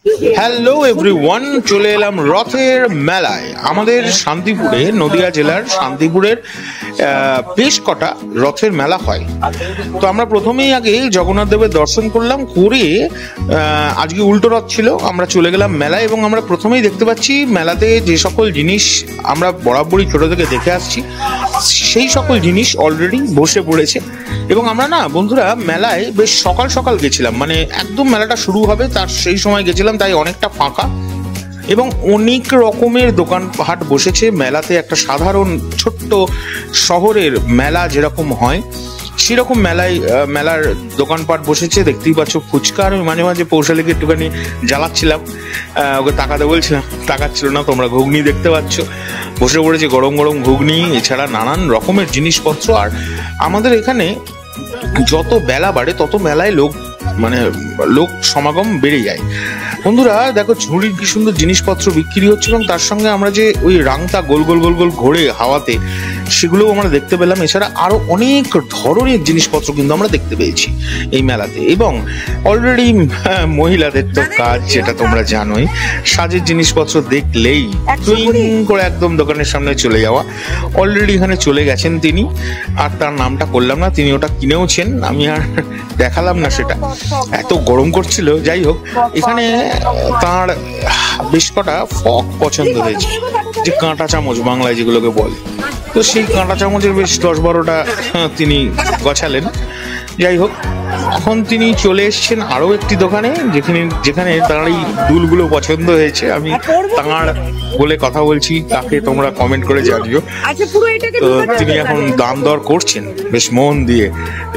Hello everyone, চলে এলাম রথের মেলায়। আমাদের শান্তিপুরে, নদিয়া জেলার শান্তিপুরের বেশ কটা রথের মেলা হয়। তো আমরা প্রথমেই আগে জগন্নাথ দেবের দর্শন করলাম, করে আজকে উল্টো রথ ছিল, আমরা চলে গেলাম মেলায়। এবং আমরা প্রথমেই দেখতে পাচ্ছি মেলাতে যে সকল জিনিস আমরা বরাবরই ছোট থেকে দেখে আসছি, সেই সকল জিনিস অলরেডি বসে পড়েছে। এবং আমরা না বন্ধুরা মেলায় বেশ সকাল সকাল গেছিলাম, মানে একদম মেলাটা শুরু হবে তার সেই সময় গেছিলাম, তাই অনেকটা ফাঁকা এবং অনেক রকমের দোকানপাট বসেছে মেলাতে। একটা সাধারণ ছোট্ট শহরের মেলা যেরকম হয় সেরকম মেলার দোকানপাট বসেছে। দেখতেই পাচ্ছ ফুচকা, আমি মাঝে মাঝে পৌশালীকে একটুখানি জ্বালাচ্ছিলাম, ওকে তাকাতে বলছিলাম, তাকাচ্ছিল না। তোমরা ঘুগনি দেখতে পাচ্ছ, বসে পড়েছে গরম গরম ঘুগনি, এছাড়া নানান রকমের জিনিসপত্র। আর আমাদের এখানে যত বেলা বাড়ে তত মেলায় লোক সমাগম বেড়ে যায়। বন্ধুরা দেখো, ঝুড়ির কি সুন্দর জিনিসপত্র বিক্রি হচ্ছে, এবং তার সঙ্গে আমরা যে ওই রাংতা গোল গোল গোল গোল ঘোরে হাওয়াতে, সেগুলোও আমরা দেখতে পেলাম। এছাড়া আরো অনেক ধরনের জিনিসপত্র কিন্তু আমরা দেখতে পেয়েছি এই মেলাতে। এবং অলরেডি মহিলাদের তো কাজ, যেটা তোমরা জানোই, সাজের জিনিসপত্র দেখলেই টুইং করে একদম দোকানের সামনে চলে যাওয়া। অলরেডি এখানে চলে গেছেন তিনি, আর তার নামটা করলাম না, তিনি ওটা কিনেওছেন, আমি আর দেখালাম না, সেটা এত গরম করছিল। যাই হোক, এখানে তার বেশ কটা ফক পছন্দ হয়েছে, যে কাঁটা চামচ বাংলায় যেগুলোকে বলে। তো সেই কাঁটা চামচের বেশ 10-12টা তিনি গছালেন। যাই হোক, এখন তিনি চলে এসেছেন আরো একটি দোকানে, যেখানে তার এই দুলগুলো পছন্দ হয়েছে। আমি তাঁর বলে কথা বলছি, তাকে তোমরা কমেন্ট করে জানিও। তো তিনি এখন দাম দর করছেন বেশ মন দিয়ে,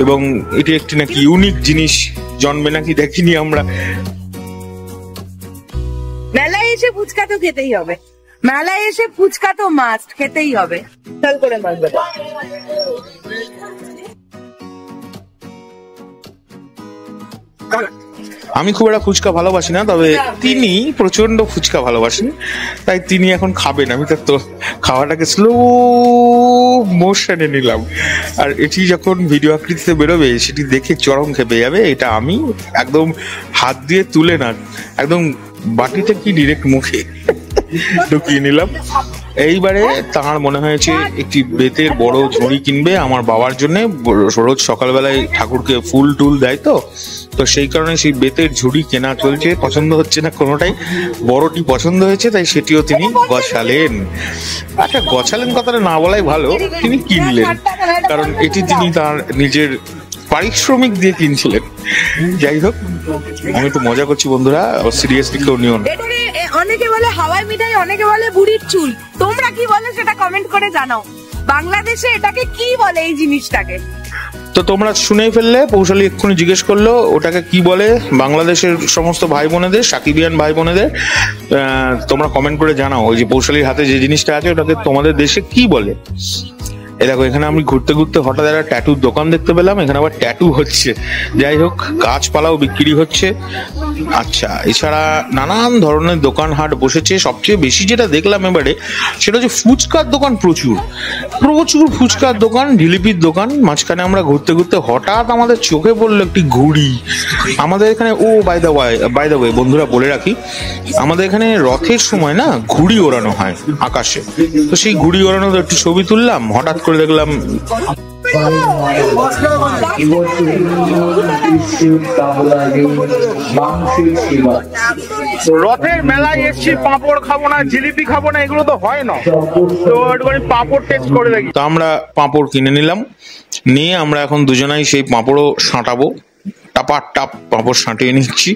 এবং এটি একটি নাকি ইউনিক জিনিস জন্মে নাকি দেখিনি আমরা। মেলায় এসে ফুচকা তো খেতেই হবে, মেলায় এসে ফুচকা তো মাস্ট খেতেই হবে। চল করে মাখবে। আমি খুব একটা ফুচকা ভালোবাসি না, তবে তিনি প্রচন্ড ফুচকা ভালোবাসেন, তাই তিনি এখন খাবেন। আমি তো খাওয়াটাকে স্লো মোশনে নিলাম, আর এটি যখন ভিডিও আকৃতিতে বেরোবে সেটি দেখে চরম খেপে যাবে। এটা আমি একদম হাত দিয়ে তুলে না, একদম বাটিতে কি ডিরেক্ট মুখে ঢুকিয়ে নিলাম। এইবারে তাঁর মনে হয়েছে একটি বেতের বড় ঝুড়ি কিনবে আমার বাবার জন্য। রোজ সকালবেলায় ঠাকুরকে ফুল টুল দেয়, তো সেই কারণে সেই বেতের ঝুড়ি কেনা চলছে। পছন্দ হচ্ছে না কোনোটাই, বড়টি পছন্দ হয়েছে, তাই সেটিও তিনি গছালেন। আচ্ছা, গছালেন কথাটা না বলাই ভালো, তিনি কিনলেন, কারণ এটি তিনি তার নিজের পারিশ্রমিক দিয়ে কিনছিলেন। যাই হোক, আমি একটু মজা করছি বন্ধুরা, সিরিয়াসলি কেউ নিও না। অনেকে বলে হাওয়াই মিঠাই, অনেকে বলে বুড়ির চুল, তোমরা কি বলে সেটা কমেন্ট করে জানাও। বাংলাদেশে এটাকে কি বলে, এই জিনিসটাকে? তো তোমরা শুনেই ফেললে, পৌশালী এক্ষুনি জিজ্ঞেস করলো ওটাকে কি বলে। বাংলাদেশের সমস্ত ভাই বোনেদের, সাকিবিয়ান ভাই বোনেদের তোমরা কমেন্ট করে জানাও, ওই যে পৌশালীর হাতে যে জিনিসটা আছে ওটাকে তোমাদের দেশে কি বলে। এ দেখো, এখানে আমি ঘুরতে ঘুরতে হঠাৎ একটা ট্যাটুর দোকান দেখতে পেলাম, এখানে আবার ট্যাটু হচ্ছে। যাই হোক, গাছপালাও বিক্রি হচ্ছে। আচ্ছা, এছাড়া নানান ধরনের দোকান হাট বসেছে। সবচেয়ে বেশি যেটা দেখলাম এবারে, সেটা হচ্ছে ফুচকার দোকান। প্রচুর ফুচকার দোকান, জিলিপির দোকান। মাঝখানে আমরা ঘুরতে ঘুরতে হঠাৎ আমাদের চোখে পড়লো একটি ঘুড়ি। আমাদের এখানে, ও বাই দ্য ওয়ে বন্ধুরা বলে রাখি, আমাদের এখানে রথের সময় না ঘুড়ি ওড়ানো হয় আকাশে। তো সেই ঘুড়ি ওড়ানোর একটি ছবি তুললাম, হঠাৎ করে দেখলাম রথের মেলায় এসছি, পাঁপড় খাবো না, জিলিপি খাবো না, এগুলো তো হয় না, তো একটুখানি পাঁপড় টেস্ট করে দেখি। তো আমরা পাঁপড় কিনে নিলাম, নিয়ে আমরা এখন দুজনাই সেই পাঁপড়ও সাঁটাবো। টাপার টাপ পাঁপড় সাঁটিয়ে নিচ্ছি।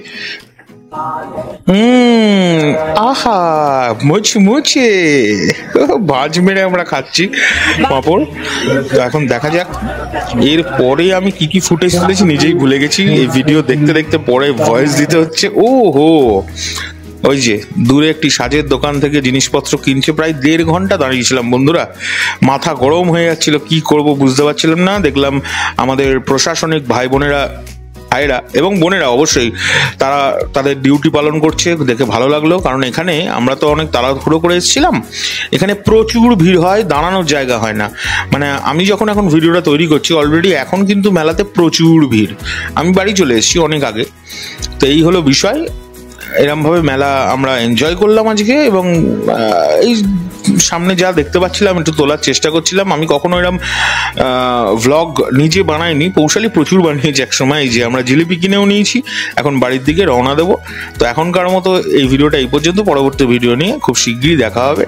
আহা, মুছে ভাজ মেরে আমরা খাচ্ছি পাঁপড়। তো এখন দেখা যাক এর পরে আমি কি ফুটেজ তুলেছি নিজেই ভুলে গেছি। এই ভিডিও দেখতে দেখতে পরে ভয়েস দিতে হচ্ছে। ও হো, ওই যে দূরে একটি সাজের দোকান থেকে জিনিসপত্র কিনছে, প্রায় 1.5 ঘন্টা দাঁড়িয়েছিলাম বন্ধুরা। মাথা গরম হয়ে যাচ্ছিল, কি করব বুঝতে পারছিলাম না। দেখলাম আমাদের প্রশাসনিক ভাই বোনেরা, ভাইরা এবং বোনেরা অবশ্যই তারা তাদের ডিউটি পালন করছে, দেখে ভালো লাগলো। কারণ এখানে আমরা তো অনেক তাড়াহুড়ো করে এসেছিলাম, এখানে প্রচুর ভিড় হয়, দাঁড়ানোর জায়গা হয় না। মানে আমি যখন এখন ভিডিওটা তৈরি করছি, অলরেডি এখন কিন্তু মেলাতে প্রচুর ভিড়। আমি বাড়ি চলে এসেছি অনেক আগে। তো এই হলো বিষয়। এরমভাবে মেলা আমরা এনজয় করলাম আজকে। এবং এই সামনে যা দেখতে পাচ্ছিলাম একটু তোলার চেষ্টা করছিলাম। আমি কখনো এরম ভ্লগ নিজে বানাইনি, পৌশালি প্রচুর বানিয়েছি একসময়। এই যে আমরা জিলিপি কিনেও নিয়েছি, এখন বাড়ির দিকে রওনা দেবো। তো এখনকার মতো এই ভিডিওটা এই পর্যন্ত, পরবর্তী ভিডিও নিয়ে খুব শিগগিরই দেখা হবে।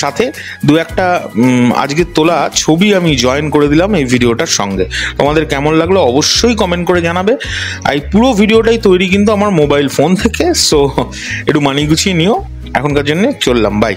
সাথে দু একটা আজকে তোলা ছবি আমি জয়েন করে দিলাম এই ভিডিওটার সঙ্গে। তোমাদের কেমন লাগলো অবশ্যই কমেন্ট করে জানাবে। আর এই পুরো ভিডিওটাই তৈরি কিন্তু আমার মোবাইল ফোন থেকে, সো একটু মানিয়ে গুছিয়ে নিও। এখনকার জন্য চললাম, বাই।